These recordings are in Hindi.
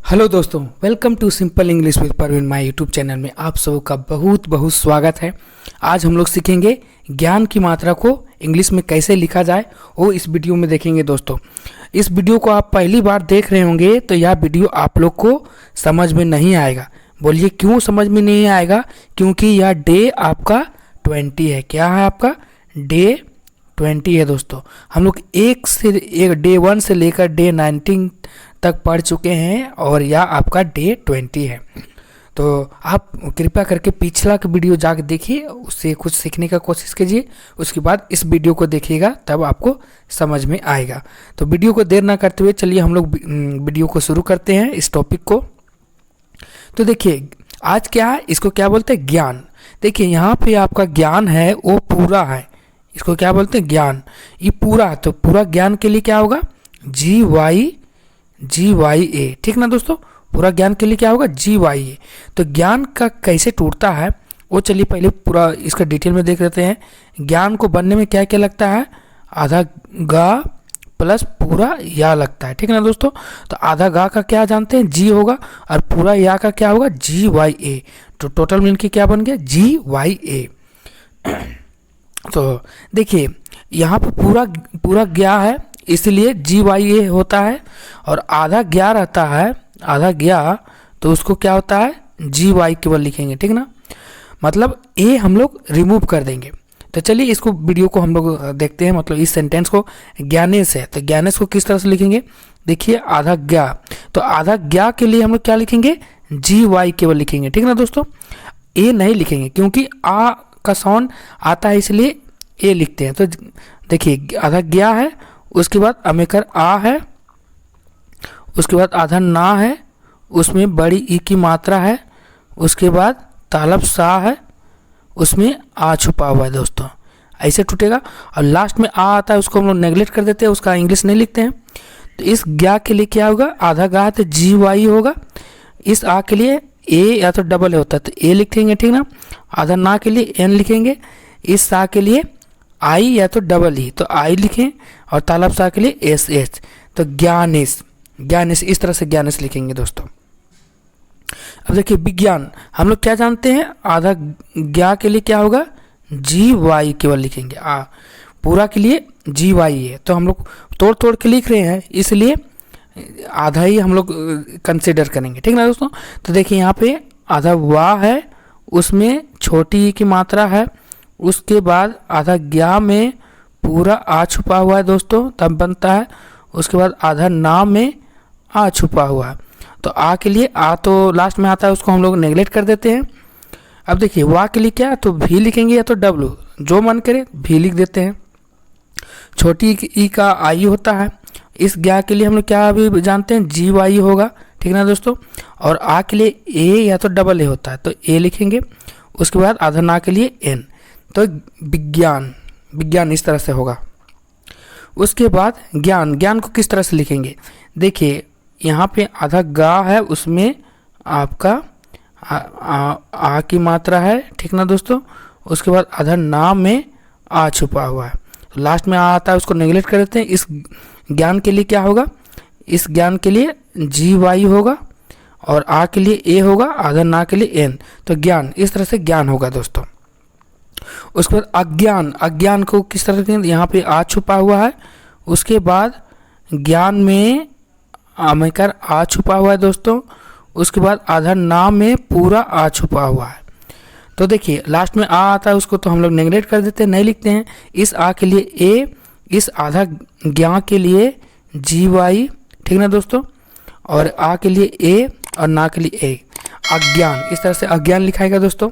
हेलो दोस्तों, welcome to simple English with Parveen my YouTube channel में आप सबों का बहुत बहुत स्वागत है। आज हम लोग सीखेंगे ज्ञान की मात्रा को इंग्लिश में कैसे लिखा जाए, वो इस वीडियो में देखेंगे। दोस्तों, इस वीडियो को आप पहली बार देख रहे होंगे तो यह वीडियो आप लोग को समझ में नहीं आएगा। बोलिए क्यों समझ में नहीं आएगा? क्योंकि यह डे आपका 20 है। क्या है आपका? डे 20 है। दोस्तों, हम लोग एक डे 1 से लेकर डे 19 तक पढ़ चुके हैं और यह आपका डे 20 है। तो आप कृपया करके पिछला का वीडियो जाकर देखिए, उससे कुछ सीखने का कोशिश कीजिए। उसके बाद इस वीडियो को देखिएगा, तब आपको समझ में आएगा। तो वीडियो को देर ना करते हुए चलिए हम लोग वीडियो को शुरू करते हैं, इस टॉपिक को। तो देखिए आज क्या है, इसको क्या बोलते हैं? ज्ञान। देखिए यहाँ पे आपका ज्ञान है वो पूरा है, इसको क्या बोलते हैं? ज्ञान। ये पूरा, तो पूरा ज्ञान के लिए क्या होगा? GYA। ठीक ना दोस्तों? पूरा ज्ञान के लिए क्या होगा? GYA। तो ज्ञान का कैसे टूटता है वो चलिए पहले पूरा इसका डिटेल में देख लेते हैं। ज्ञान को बनने में क्या क्या लगता है? आधा गा प्लस पूरा या लगता है। ठीक ना दोस्तों? तो आधा गा का क्या जानते हैं? जी होगा, और पूरा या का क्या होगा? GYA। तो टोटल मिल के क्या बन गया? GYA। तो देखिए यहाँ पर पूरा ज्ञा है, इसलिए GYA होता है। और आधा ज्ञा रहता है, आधा ज्ञा, तो उसको क्या होता है? GY केवल लिखेंगे। ठीक ना? मतलब ए हम लोग रिमूव कर देंगे। तो चलिए इसको वीडियो को हम लोग देखते हैं। मतलब इस सेंटेंस को ज्ञानेश है, तो ज्ञानेश को किस तरह से लिखेंगे? देखिए आधा ज्ञा, तो आधा ज्ञा के लिए हम लोग क्या लिखेंगे? GY केवल लिखेंगे। ठीक ना दोस्तों? ए नहीं लिखेंगे क्योंकि आ का साउंड आता है, इसलिए ए लिखते हैं। तो देखिए आधा ज्ञा है, उसके बाद अमेकर आ है, उसके बाद आधा ना है, उसमें बड़ी ई की मात्रा है, उसके बाद तालब सा है, उसमें आ छुपा हुआ है। दोस्तों ऐसे टूटेगा। और लास्ट में आ आता है, उसको हम लोग नेगलेक्ट कर देते हैं, उसका इंग्लिश नहीं लिखते हैं। तो इस ज्ञा के लिए क्या होगा? आधा गा है तो GY होगा। इस आ के लिए ए या तो डबल होता है तो ए लिखेंगे। ठीक ना? आधा ना के लिए एन लिखेंगे। इस सा के लिए आई या तो डबल ही, तो आई लिखें। और तालब सा के लिए SH, तो ज्ञानेश। ज्ञानेश इस तरह से ज्ञानेश लिखेंगे। दोस्तों अब देखिए विज्ञान, हम लोग क्या जानते हैं? आधा ज्ञा के लिए क्या होगा? GY केवल लिखेंगे। पूरा के लिए GY है, तो हम लोग तोड़ तोड़ के लिख रहे हैं, इसलिए आधा ही हम लोग कंसिडर करेंगे। ठीक ना दोस्तों? तो देखिए यहाँ पे आधा वाह है, उसमें छोटी की मात्रा है, उसके बाद आधा ज्ञा में पूरा आ छुपा हुआ है। दोस्तों तब बनता है। उसके बाद आधा ना में आ छुपा हुआ है। तो आ के लिए आ तो लास्ट में आता है, उसको हम लोग नेगलेक्ट कर देते हैं। अब देखिए वाह के लिए क्या? तो भी लिखेंगे या तो W, जो मन करे भी लिख देते हैं। छोटी ई का आई होता है। इस ज्ञा के लिए हम लोग क्या अभी जानते हैं? GY होगा। ठीक ना दोस्तों? और आ के लिए ए या तो डबल ए होता है, तो ए लिखेंगे। उसके बाद आधा ना के लिए N, तो विज्ञान। विज्ञान इस तरह से होगा। उसके बाद ज्ञान। ज्ञान को किस तरह से लिखेंगे? देखिए यहाँ पे आधा गा है, उसमें आपका आ की मात्रा है। ठीक ना दोस्तों? उसके बाद आधा ना में आ छुपा हुआ है, तो लास्ट में आ आता है, उसको नेगलेक्ट कर देते हैं। इस ज्ञान के लिए क्या होगा? इस ज्ञान के लिए GY होगा, और आ के लिए ए होगा, आधा ना के लिए N, तो ज्ञान। इस तरह से ज्ञान होगा। दोस्तों उसके बाद अज्ञान। अज्ञान को किस तरह से? यहाँ पे आ छुपा हुआ है, उसके बाद ज्ञान में आमेकर आ छुपा हुआ है। दोस्तों उसके बाद आधा ना में पूरा आ छुपा हुआ है। तो देखिए लास्ट में आ आता है, उसको तो हम लोग नेगलेक्ट कर देते हैं, नहीं लिखते हैं। इस आ के लिए ए, इस आधा ज्ञा के लिए GY। ठीक ना दोस्तों? और आ के लिए ए और ना के लिए ए। अज्ञान, इस तरह से अज्ञान लिखाएगा। दोस्तों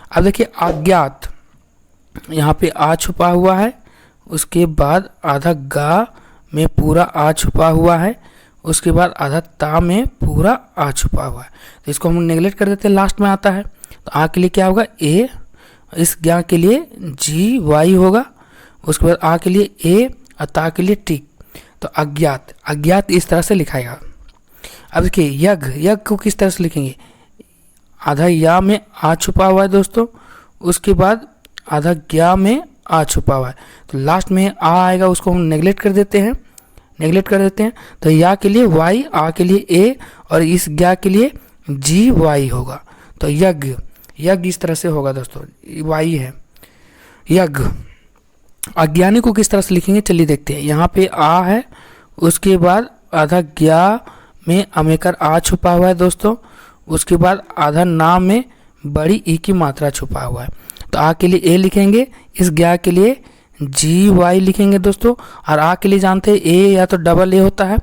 अब देखिए अज्ञात, यहाँ पे आ छुपा हुआ है, उसके बाद आधा गा में पूरा आ छुपा हुआ है, उसके बाद आधा ता में पूरा आ छुपा हुआ है, तो इसको हम नेगलेक्ट कर देते हैं, लास्ट में आता है। तो आ के लिए क्या होगा? ए, इस ज्ञा के लिए GY होगा, उसके बाद आ के लिए ए और ता के लिए टी, तो अज्ञात। अज्ञात इस तरह से लिखाएगा। अब देखिए यज्ञ। यज्ञ को किस तरह से लिखेंगे? आधा या में आ छुपा हुआ है। दोस्तों उसके बाद आधा ज्ञा में आ छुपा हुआ है, तो लास्ट में आ आएगा, उसको हम नेगलेक्ट कर देते हैं। नेगलेक्ट कर देते हैं। तो या के लिए वाई, आ के लिए ए और इस ज्ञा के लिए जी वाई होगा। तो यज्ञ, यज्ञ इस तरह से होगा दोस्तों, वाई है यज्ञ। अज्ञानी को किस तरह से लिखेंगे चलिए देखते हैं। यहाँ पे आ है, उसके बाद आधा ज्ञा में अमेकर आ छुपा हुआ है दोस्तों, उसके बाद आधा ना में बड़ी ई की मात्रा छुपा हुआ है। तो आ के लिए ए लिखेंगे, इस ज्ञा के लिए जी वाई लिखेंगे दोस्तों, और आ के लिए जानते हैं ए या तो डबल ए होता है,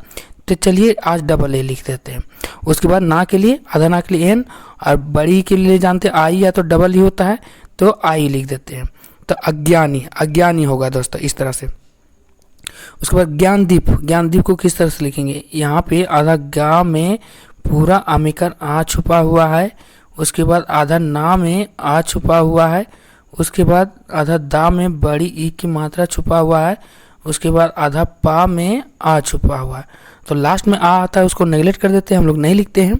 तो चलिए आज डबल ए लिख देते हैं। उसके बाद ना के लिए आधा ना के लिए एन, और बड़ी के लिए जानते हैं आई या तो डबल ही होता है, तो आई लिख देते हैं। तो अज्ञानी, अज्ञानी होगा दोस्तों इस तरह से। उसके बाद ज्ञानदीप, ज्ञानदीप को किस तरह से लिखेंगे, यहाँ पे आधा ज्ञा में पूरा अमेकर आ छुपा हुआ है, उसके बाद आधा ना में आ छुपा हुआ है, उसके बाद आधा दा में बड़ी ई की मात्रा छुपा हुआ है, उसके बाद आधा पा में आ छुपा हुआ है। तो लास्ट में आ आता है, उसको नेगलेक्ट कर देते हैं, हम लोग नहीं लिखते हैं।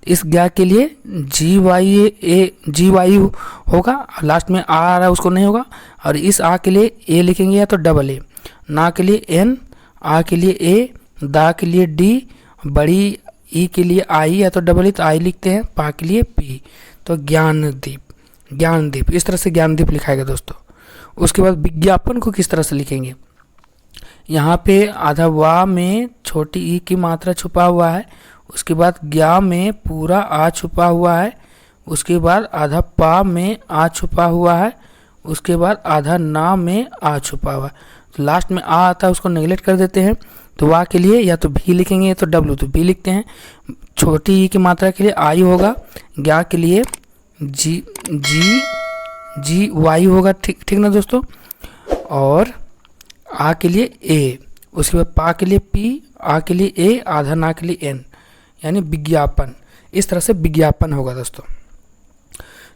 इस ज्ञा के लिए जी वाई ए, जी वाई होगा, लास्ट में आ रहा है उसको नहीं होगा। और इस आ के लिए ए लिखेंगे या तो डबल ए, ना के लिए एन, आ के लिए ए, दा के लिए डी, बड़ी ई के लिए आई या तो डबल ई, तो आई लिखते हैं, पा के लिए पी। तो ज्ञानदीप, ज्ञानदीप इस तरह से ज्ञानदीप लिखाएगा दोस्तों। उसके बाद विज्ञापन को किस तरह से लिखेंगे, यहाँ पे आधा वा में छोटी ई की मात्रा छुपा हुआ है, उसके बाद ज्ञा में पूरा आ छुपा हुआ है, उसके बाद आधा पा में आ छुपा हुआ है, उसके बाद आधा ना में आ छुपा हुआ है। तो लास्ट में आ आता है, उसको नेगलेक्ट कर देते हैं। तो वा के लिए या तो भी लिखेंगे या तो डब्लू, तो बी लिखते हैं। छोटी ई की मात्रा के लिए आई होगा, ज्ञा के लिए जी जी जी वाई होगा, ठीक ठीक ना दोस्तों। और आ के लिए ए, उसके बाद पा के लिए पी, आ के लिए ए, आधा ना के लिए एन, यानी विज्ञापन। इस तरह से विज्ञापन होगा दोस्तों।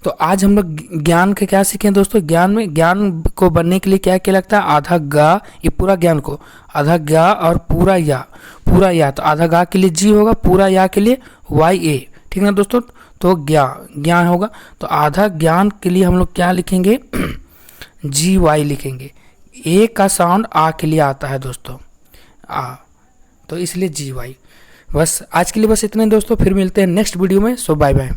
तो आज हम लोग ज्ञान के क्या सीखे दोस्तों, ज्ञान में ज्ञान को बनने के लिए क्या क्या लगता है, आधा गा, ये पूरा ज्ञान को आधा गा और पूरा या, पूरा या, तो आधा गा के लिए जी होगा, पूरा या के लिए वाई ए, ठीक ना दोस्तों। तो ज्ञान होगा। तो आधा ज्ञान के लिए हम लोग क्या लिखेंगे, जी वाई लिखेंगे। ए का साउंड आ के लिए आता है दोस्तों, आ, तो इसलिए जी वाई। बस आज के लिए बस इतने दोस्तों, फिर मिलते हैं नेक्स्ट वीडियो में। सो बाय बाय।